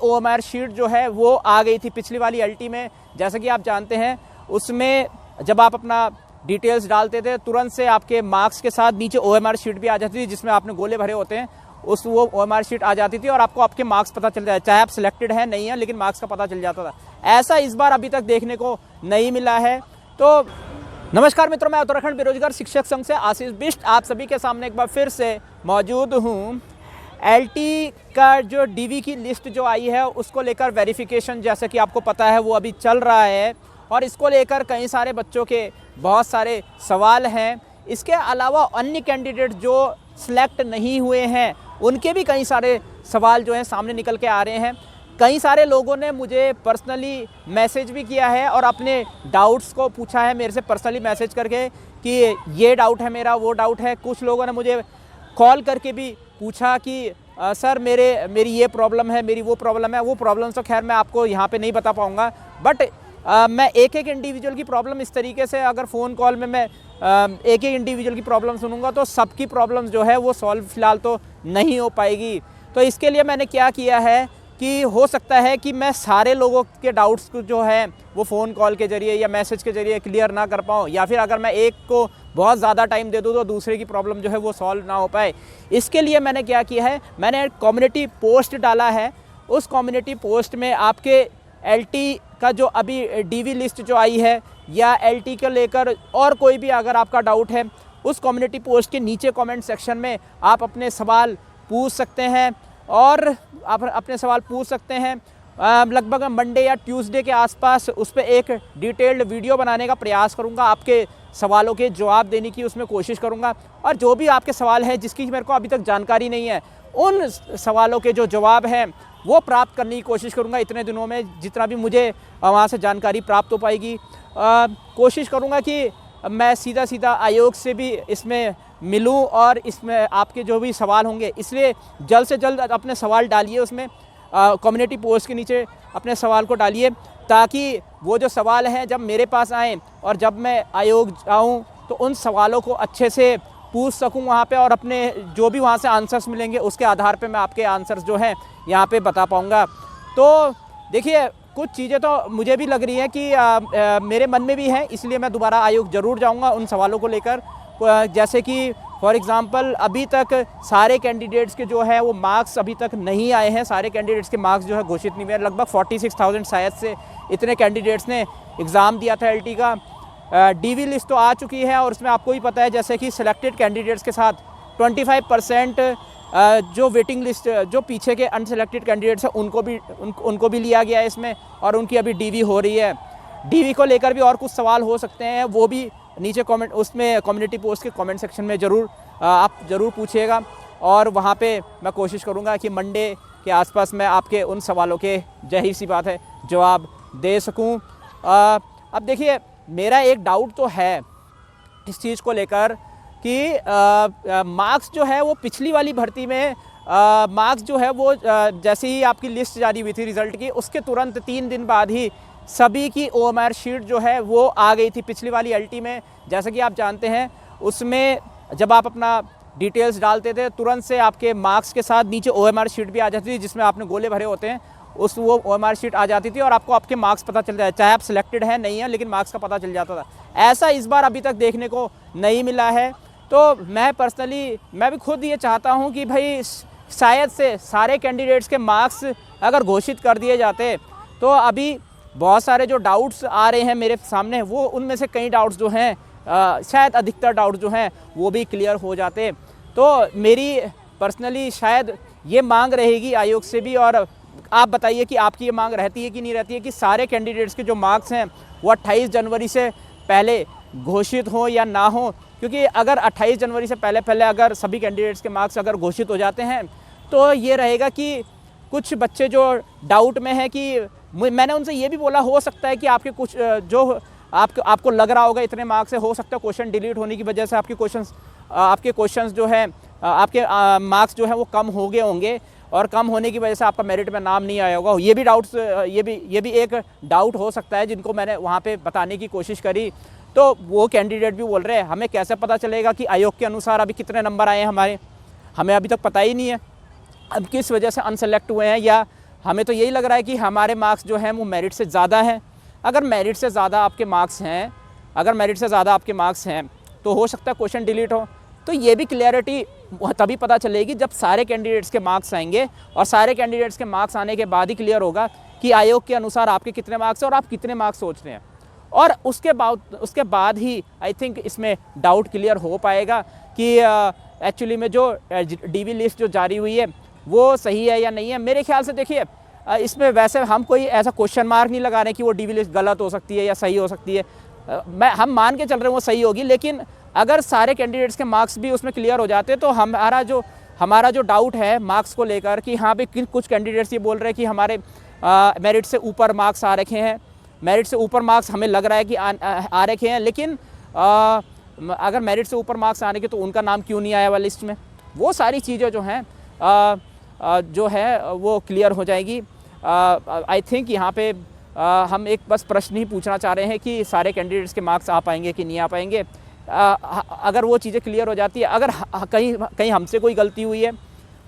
OMR sheet जो है वो आ गई थी पिछली वाली एलटी में। जैसा कि आप जानते हैं उसमें जब आप अपना डिटेल्स डालते थे तुरंत से आपके मार्क्स के साथ नीचे ओएमआर शीट भी आ जाती थी, जिसमें आपने गोले भरे होते हैं वो ओएमआर शीट आ जाती थी और आपको आपके मार्क्स पता चल जाए, चाहे आप सिलेक्टेड हैं नहीं है, लेकिन मार्क्स का पता चल जाता था। ऐसा इस बार अभी तक देखने को नहीं मिला है। तो नमस्कार मित्रों, मैं उत्तराखंड बेरोजगार शिक्षक संघ से आशीष बिष्ट आप सभी के सामने एक बार फिर से मौजूद हूँ। एलटी का जो डीवी की लिस्ट जो आई है उसको लेकर वेरिफिकेशन, जैसे कि आपको पता है, वो अभी चल रहा है और इसको लेकर कई सारे बच्चों के बहुत सारे सवाल हैं। इसके अलावा अन्य कैंडिडेट जो सिलेक्ट नहीं हुए हैं उनके भी कई सारे सवाल जो हैं सामने निकल के आ रहे हैं। कई सारे लोगों ने मुझे पर्सनली मैसेज भी किया है और अपने डाउट्स को पूछा है मेरे से पर्सनली मैसेज करके कि ये डाउट है मेरा, वो डाउट है। कुछ लोगों ने मुझे कॉल करके भी पूछा कि सर मेरी ये प्रॉब्लम है, मेरी वो प्रॉब्लम है। वो प्रॉब्लम तो खैर मैं आपको यहाँ पे नहीं बता पाऊँगा, बट मैं एक एक इंडिविजुअल की प्रॉब्लम इस तरीके से अगर फ़ोन कॉल में मैं एक एक इंडिविजुअल की प्रॉब्लम सुनूंगा तो सबकी प्रॉब्लम जो है वो सॉल्व फिलहाल तो नहीं हो पाएगी। तो इसके लिए मैंने क्या किया है कि हो सकता है कि मैं सारे लोगों के डाउट्स को जो है वो फ़ोन कॉल के ज़रिए या मैसेज के ज़रिए क्लियर ना कर पाऊँ, या फिर अगर मैं एक को बहुत ज़्यादा टाइम दे दूँ तो दूसरे की प्रॉब्लम जो है वो सॉल्व ना हो पाए। इसके लिए मैंने क्या किया है, मैंने कम्युनिटी पोस्ट डाला है। उस कम्युनिटी पोस्ट में आपके एलटी का जो अभी डीवी लिस्ट जो आई है या एलटी को लेकर और कोई भी अगर आपका डाउट है, उस कम्युनिटी पोस्ट के नीचे कमेंट सेक्शन में आप अपने सवाल पूछ सकते हैं और आप अपने सवाल पूछ सकते हैं। लगभग मंडे या ट्यूसडे के आसपास उस पर एक डिटेल्ड वीडियो बनाने का प्रयास करूंगा, आपके सवालों के जवाब देने की उसमें कोशिश करूंगा। और जो भी आपके सवाल हैं जिसकी मेरे को अभी तक जानकारी नहीं है, उन सवालों के जो जवाब हैं वो प्राप्त करने की कोशिश करूंगा इतने दिनों में, जितना भी मुझे वहाँ से जानकारी प्राप्त हो पाएगी। कोशिश करूंगा कि मैं सीधा आयोग से भी इसमें मिलूं और इसमें आपके जो भी सवाल होंगे, इसलिए जल्द से जल्द अपने सवाल डालिए उसमें कम्युनिटी पोस्ट के नीचे अपने सवाल को डालिए, ताकि वो जो सवाल हैं जब मेरे पास आएँ और जब मैं आयोग जाऊँ तो उन सवालों को अच्छे से पूछ सकूं वहाँ पे, और अपने जो भी वहाँ से आंसर्स मिलेंगे उसके आधार पे मैं आपके आंसर्स जो हैं यहाँ पे बता पाऊँगा। तो देखिए, कुछ चीज़ें तो मुझे भी लग रही हैं कि मेरे मन में भी हैं, इसलिए मैं दोबारा आयोग ज़रूर जाऊँगा उन सवालों को लेकर। जैसे कि फॉर एग्ज़ाम्पल अभी तक सारे कैंडिडेट्स के जो है वो मार्क्स अभी तक नहीं आए हैं, सारे कैंडिडेट्स के मार्क्स जो है घोषित नहीं हुए। लगभग 46,000 शायद से इतने कैंडिडेट्स ने एग्ज़ाम दिया था एलटी का। डीवी लिस्ट तो आ चुकी है और उसमें आपको ही पता है जैसे कि सिलेक्टेड कैंडिडेट्स के साथ 25% जो वेटिंग लिस्ट, जो पीछे के अनसिलेक्टेड कैंडिडेट्स हैं उनको भी लिया गया है इसमें, और उनकी अभी डीवी हो रही है। डीवी को लेकर भी और कुछ सवाल हो सकते हैं, वो भी नीचे कमेंट उसमें कम्युनिटी पोस्ट के कमेंट सेक्शन में आप ज़रूर पूछिएगा, और वहाँ पे मैं कोशिश करूँगा कि मंडे के आसपास मैं आपके उन सवालों के जाहिर सी बात है जवाब दे सकूँ। अब देखिए, मेरा एक डाउट तो है इस चीज़ को लेकर कि मार्क्स जो है वो पिछली वाली भर्ती में मार्क्स जो है वो जैसे ही आपकी लिस्ट जारी हुई थी रिज़ल्ट की, उसके तुरंत 3 दिन बाद ही सभी की ओएमआर शीट जो है वो आ गई थी पिछली वाली एलटी में। जैसा कि आप जानते हैं उसमें जब आप अपना डिटेल्स डालते थे तुरंत से आपके मार्क्स के साथ नीचे ओएमआर शीट भी आ जाती थी, जिसमें आपने गोले भरे होते हैं वो ओएमआर शीट आ जाती थी और आपको आपके मार्क्स पता चल जाए, चाहे आप सिलेक्टेड हैं नहीं है, लेकिन मार्क्स का पता चल जाता था। ऐसा इस बार अभी तक देखने को नहीं मिला है। तो मैं पर्सनली मैं भी खुद ये चाहता हूँ कि भाई शायद से सारे कैंडिडेट्स के मार्क्स अगर घोषित कर दिए जाते तो अभी बहुत सारे जो डाउट्स आ रहे हैं मेरे सामने, वो उनमें से कई डाउट्स जो हैं शायद अधिकतर डाउट्स जो हैं वो भी क्लियर हो जाते। तो मेरी पर्सनली शायद ये मांग रहेगी आयोग से भी, और आप बताइए कि आपकी ये मांग रहती है कि नहीं रहती है कि सारे कैंडिडेट्स के जो मार्क्स हैं वो 28 जनवरी से पहले घोषित हो या ना हो, क्योंकि अगर 28 जनवरी से पहले अगर सभी कैंडिडेट्स के मार्क्स अगर घोषित हो जाते हैं तो ये रहेगा कि कुछ बच्चे जो डाउट में हैं कि मैंने उनसे ये भी बोला, हो सकता है कि आपके कुछ जो आपको लग रहा होगा इतने मार्क्स से, हो सकता है क्वेश्चन डिलीट होने की वजह से आपके क्वेश्चंस जो है आपके मार्क्स जो है वो कम हो गए होंगे, और कम होने की वजह से आपका मेरिट में नाम नहीं आया होगा। ये भी एक डाउट हो सकता है जिनको मैंने वहाँ पे बताने की कोशिश करी। तो वो कैंडिडेट भी बोल रहे हैं हमें कैसे पता चलेगा कि आयोग के अनुसार अभी कितने नंबर आए हैं हमें अभी तक पता ही नहीं है, अब किस वजह से अनसेलेक्ट हुए हैं या हमें तो यही लग रहा है कि हमारे मार्क्स जो हैं वो मेरिट से ज़्यादा हैं। अगर मेरिट से ज़्यादा आपके मार्क्स हैं, तो हो सकता है क्वेश्चन डिलीट हो। तो ये भी क्लियरिटी तभी पता चलेगी जब सारे कैंडिडेट्स के मार्क्स आएंगे, और सारे कैंडिडेट्स के मार्क्स आने के बाद ही क्लियर होगा कि आयोग के अनुसार आपके कितने मार्क्स हैं और आप कितने मार्क्स सोच रहे हैं। और उसके बाद ही आई थिंक इसमें डाउट क्लियर हो पाएगा कि एक्चुअली में जो डीवी लिस्ट जो जारी हुई है वो सही है या नहीं है। मेरे ख्याल से देखिए, इसमें वैसे हम कोई ऐसा क्वेश्चन मार्क नहीं लगा रहे कि वो डीवी लिस्ट गलत हो सकती है या सही हो सकती है। हम मान के चल रहे हैं वो सही होगी, लेकिन अगर सारे कैंडिडेट्स के मार्क्स भी उसमें क्लियर हो जाते तो हमारा जो डाउट है मार्क्स को लेकर कि हाँ भाई कुछ कैंडिडेट्स ये बोल रहे हैं कि हमारे मेरिट से ऊपर मार्क्स आ रखे हैं, मेरिट से ऊपर मार्क्स हमें लग रहा है कि आ रखे हैं, लेकिन अगर मेरिट से ऊपर मार्क्स आने के तो उनका नाम क्यों नहीं आया हुआ लिस्ट में। वो सारी चीज़ें जो हैं जो है वो क्लियर हो जाएगी। आई थिंक यहाँ पे हम एक बस प्रश्न ही पूछना चाह रहे हैं कि सारे कैंडिडेट्स के मार्क्स आ पाएंगे कि नहीं आ पाएंगे। अगर वो चीज़ें क्लियर हो जाती है, अगर कहीं हमसे कोई गलती हुई है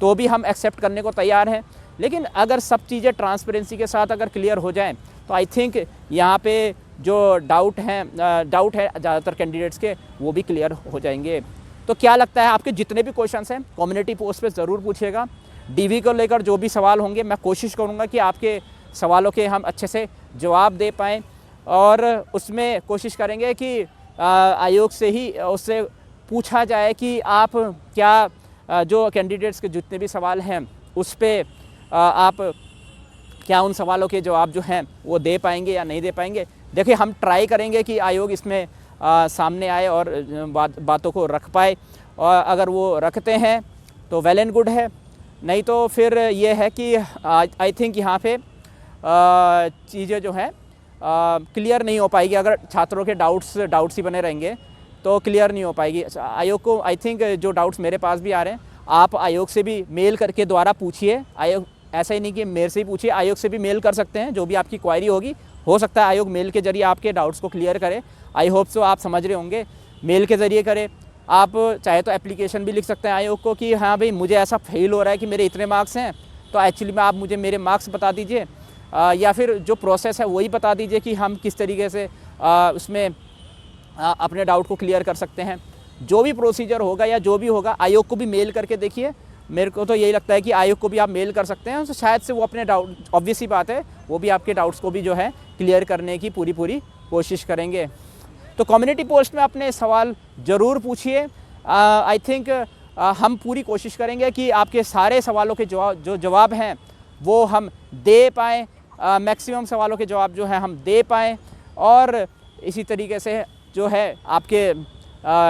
तो भी हम एक्सेप्ट करने को तैयार हैं, लेकिन अगर सब चीज़ें ट्रांसपेरेंसी के साथ अगर क्लियर हो जाएं तो आई थिंक यहाँ पे जो डाउट है ज़्यादातर कैंडिडेट्स के वो भी क्लियर हो जाएंगे। तो क्या लगता है, आपके जितने भी क्वेश्चंस हैं कम्युनिटी पोस्ट पे ज़रूर पूछिएगा। डीवी को लेकर जो भी सवाल होंगे मैं कोशिश करूँगा कि आपके सवालों के हम अच्छे से जवाब दे पाएँ, और उसमें कोशिश करेंगे कि आयोग से ही उससे पूछा जाए कि आप क्या जो कैंडिडेट्स के जितने भी सवाल हैं उस पर आप क्या उन सवालों के जवाब जो हैं वो दे पाएंगे या नहीं दे पाएंगे। देखिए, हम ट्राई करेंगे कि आयोग इसमें सामने आए और बातों को रख पाए, और अगर वो रखते हैं तो वेल एंड गुड है, नहीं तो फिर ये है कि आई थिंक यहाँ पे चीज़ें जो हैं क्लियर नहीं हो पाएगी। अगर छात्रों के डाउट्स ही बने रहेंगे तो क्लियर नहीं हो पाएगी। आयोग को आई थिंक जो डाउट्स मेरे पास भी आ रहे हैं, आप आयोग से भी मेल करके द्वारा पूछिए। आयोग ऐसा ही नहीं कि मेरे से ही पूछिए, आयोग से भी मेल कर सकते हैं। जो भी आपकी क्वायरी होगी, हो सकता है आयोग मेल के जरिए आपके डाउट्स को क्लियर करे। आई होप सो, आप समझ रहे होंगे, मेल के ज़रिए करें। आप चाहे तो एप्लीकेशन भी लिख सकते हैं आयोग को कि हाँ भाई मुझे ऐसा फील हो रहा है कि मेरे इतने मार्क्स हैं, तो एक्चुअली में आप मुझे मेरे मार्क्स बता दीजिए, या फिर जो प्रोसेस है वही बता दीजिए कि हम किस तरीके से उसमें अपने डाउट को क्लियर कर सकते हैं। जो भी प्रोसीजर होगा या जो भी होगा, आयोग को भी मेल करके देखिए। मेरे को तो यही लगता है कि आयोग को भी आप मेल कर सकते हैं, तो शायद से वो अपने डाउट, ऑब्वियस ही बात है, वो भी आपके डाउट्स को भी जो है क्लियर करने की पूरी कोशिश करेंगे। तो कम्युनिटी पोस्ट में अपने सवाल ज़रूर पूछिए। आई थिंक हम पूरी कोशिश करेंगे कि आपके सारे सवालों के जो जवाब हैं वो हम दे पाएँ, मैक्सिमम सवालों के जवाब जो है हम दे पाएँ, और इसी तरीके से जो है आपके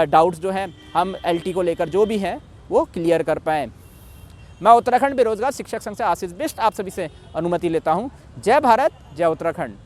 डाउट्स जो हैं हम एलटी को लेकर जो भी हैं वो क्लियर कर पाएँ। मैं उत्तराखंड बेरोजगार शिक्षक संघ से आशीष बिष्ट आप सभी से अनुमति लेता हूँ। जय भारत, जय उत्तराखंड।